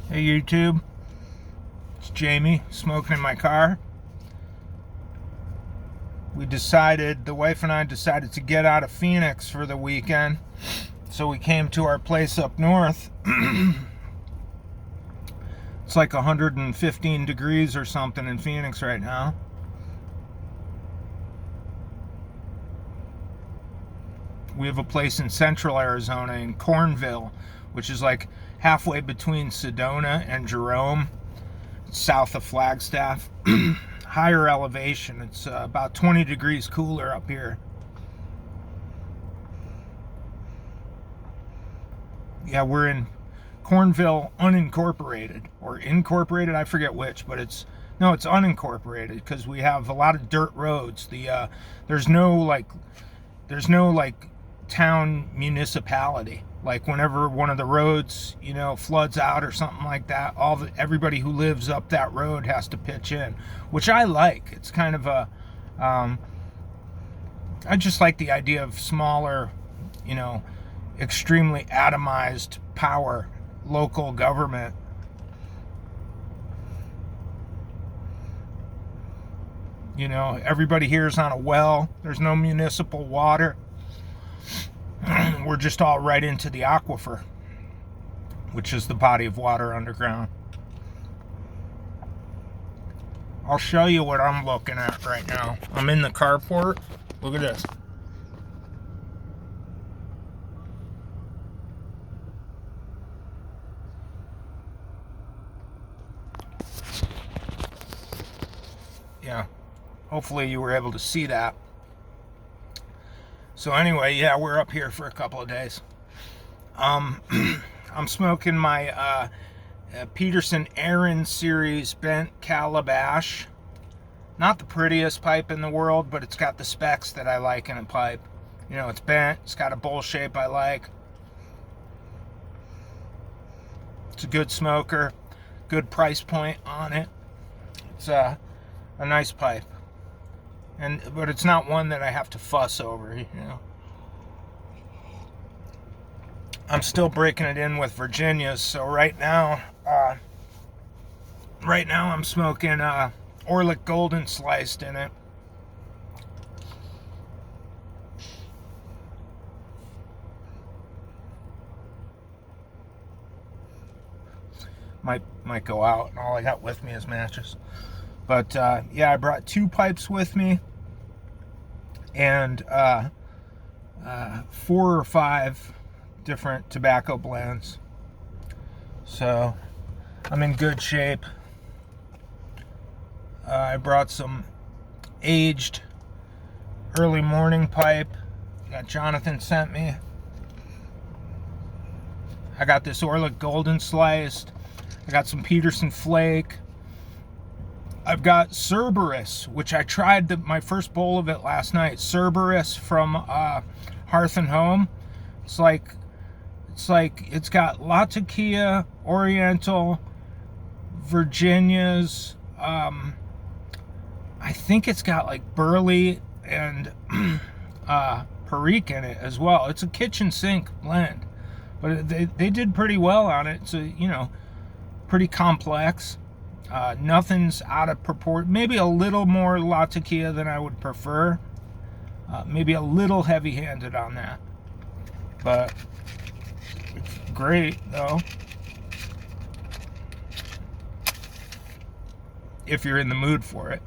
Hey YouTube, it's Jamie, smoking in my car. The wife and I decided to get out of Phoenix for the weekend. So we came to our place up north. It's like 115 degrees or something in Phoenix right now. We have a place in central Arizona in Cornville, which is like halfway between Sedona and Jerome, south of Flagstaff. Higher elevation. It's about 20 degrees cooler up here. Yeah, we're in Cornville unincorporated or incorporated, I forget which, but it's unincorporated because we have a lot of dirt roads. There's no town municipality. Like whenever one of the roads, floods out or something like that, everybody who lives up that road has to pitch in, which I like. It's kind of I just like the idea of smaller, extremely atomized power, local government. Everybody here is on a well. There's no municipal water. We're just all right into the aquifer, which is the body of water underground. I'll show you what I'm looking at right now. I'm in the carport. Look at this. Yeah, hopefully you were able to see that. So anyway, yeah, we're up here for a couple of days. I'm smoking my Peterson Aran series bent Calabash. Not the prettiest pipe in the world, but it's got the specs that I like in a pipe. It's bent, it's got a bowl shape I like. It's a good smoker, good price point on it. It's a nice pipe. But it's not one that I have to fuss over, I'm still breaking it in with Virginias, so right now I'm smoking Orlik Golden Sliced in it. Might go out, and all I got with me is matches. But yeah, I brought 2 pipes with me, and 4 or 5 different tobacco blends. So I'm in good shape. I brought some aged early morning pipe that Jonathan sent me. I got this Orlik Golden Sliced. I got some Peterson Flake. I've got Cerberus, which I tried my first bowl of it last night. Cerberus from Hearth and Home. It's got Latakia, Oriental, Virginias. I think it's got like Burley and Perique in it as well. It's a kitchen sink blend, but they did pretty well on it. So pretty complex. Nothing's out of proportion. Maybe a little more Latakia than I would prefer. Maybe a little heavy-handed on that, but it's great though. If you're in the mood for it,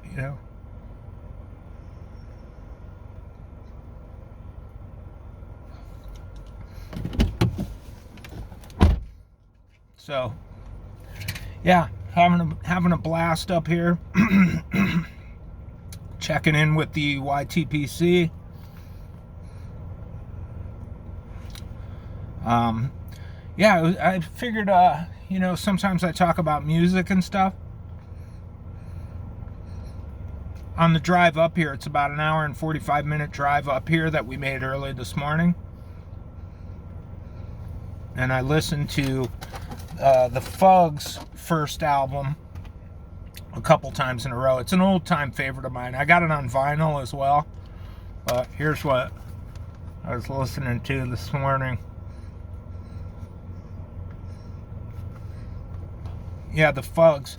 So, yeah, having a blast up here. Checking in with the YTPC. Yeah, I figured, sometimes I talk about music and stuff. On the drive up here, it's about an hour and 45-minute drive up here that we made early this morning. And I listened to the Fugs first album a couple times in a row. It's an old-time favorite of mine. I got it on vinyl as well. But here's what I was listening to this morning. Yeah, the Fugs.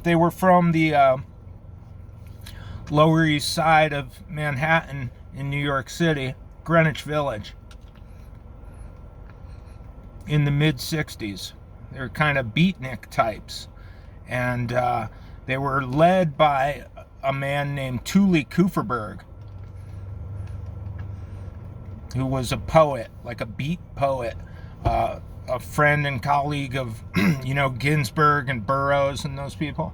They were from the Lower East Side of Manhattan in New York City, Greenwich Village, in the mid-'60s. They were kind of beatnik types. And they were led by a man named Tuli Kuferberg, who was a poet, like a beat poet, a friend and colleague of, Ginsberg and Burroughs and those people.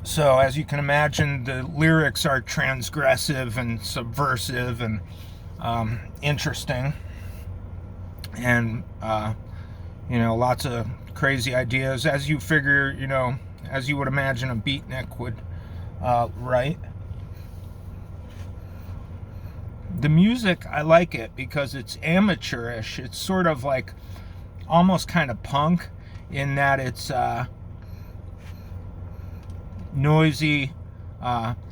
So, as you can imagine, the lyrics are transgressive and subversive and interesting. And, lots of crazy ideas, as you figure, as you would imagine a beatnik would write. The music, I like it because it's amateurish. It's sort of like almost kind of punk in that it's noisy,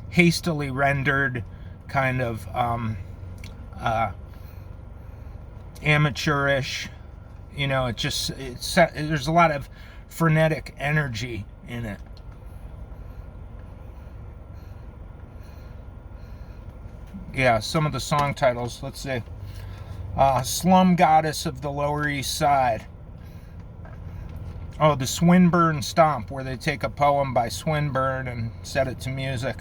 hastily rendered, kind of amateurish. There's a lot of frenetic energy in it. Yeah, some of the song titles, let's see. Slum Goddess of the Lower East Side. Oh, the Swinburne Stomp, where they take a poem by Swinburne and set it to music.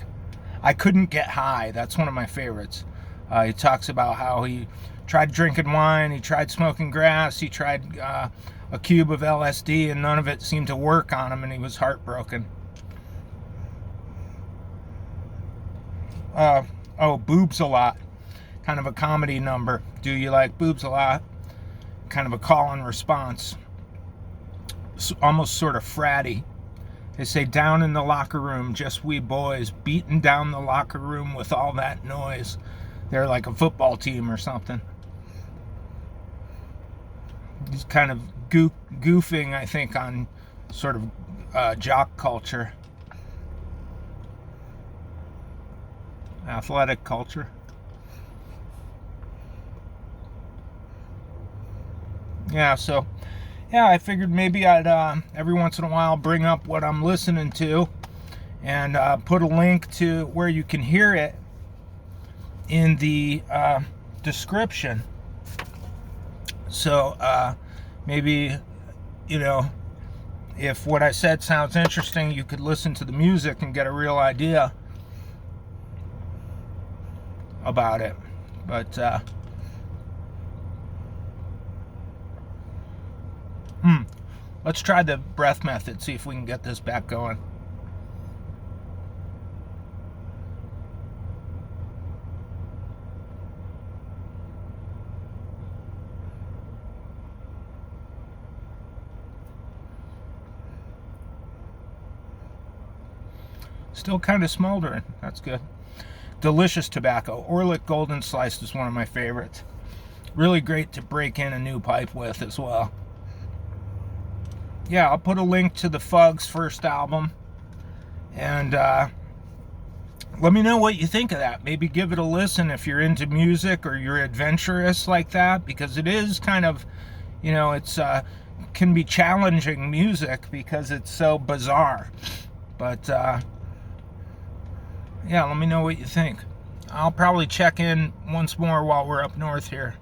I Couldn't Get High, that's one of my favorites. He talks about how he tried drinking wine, he tried smoking grass, he tried a cube of LSD, and none of it seemed to work on him, and he was heartbroken. Boobs a Lot, kind of a comedy number. Do you like boobs a lot? Kind of a call and response. Almost sort of fratty. They say, down in the locker room, just we boys, beating down the locker room with all that noise. They're like a football team or something. He's kind of goofing, I think, on sort of jock culture. Athletic culture. Yeah, so I figured maybe I'd every once in a while bring up what I'm listening to and put a link to where you can hear it in the description. So maybe, if what I said sounds interesting, you could listen to the music and get a real idea about it. But let's try the breath method, see if we can get this back going. Still kind of smoldering. That's good. Delicious tobacco. Orlik Golden Sliced is one of my favorites. Really great to break in a new pipe with as well. Yeah, I'll put a link to the Fugs first album. And let me know what you think of that. Maybe give it a listen if you're into music or you're adventurous like that. Because it is kind of, it's can be challenging music because it's so bizarre. But yeah, let me know what you think. I'll probably check in once more while we're up north here.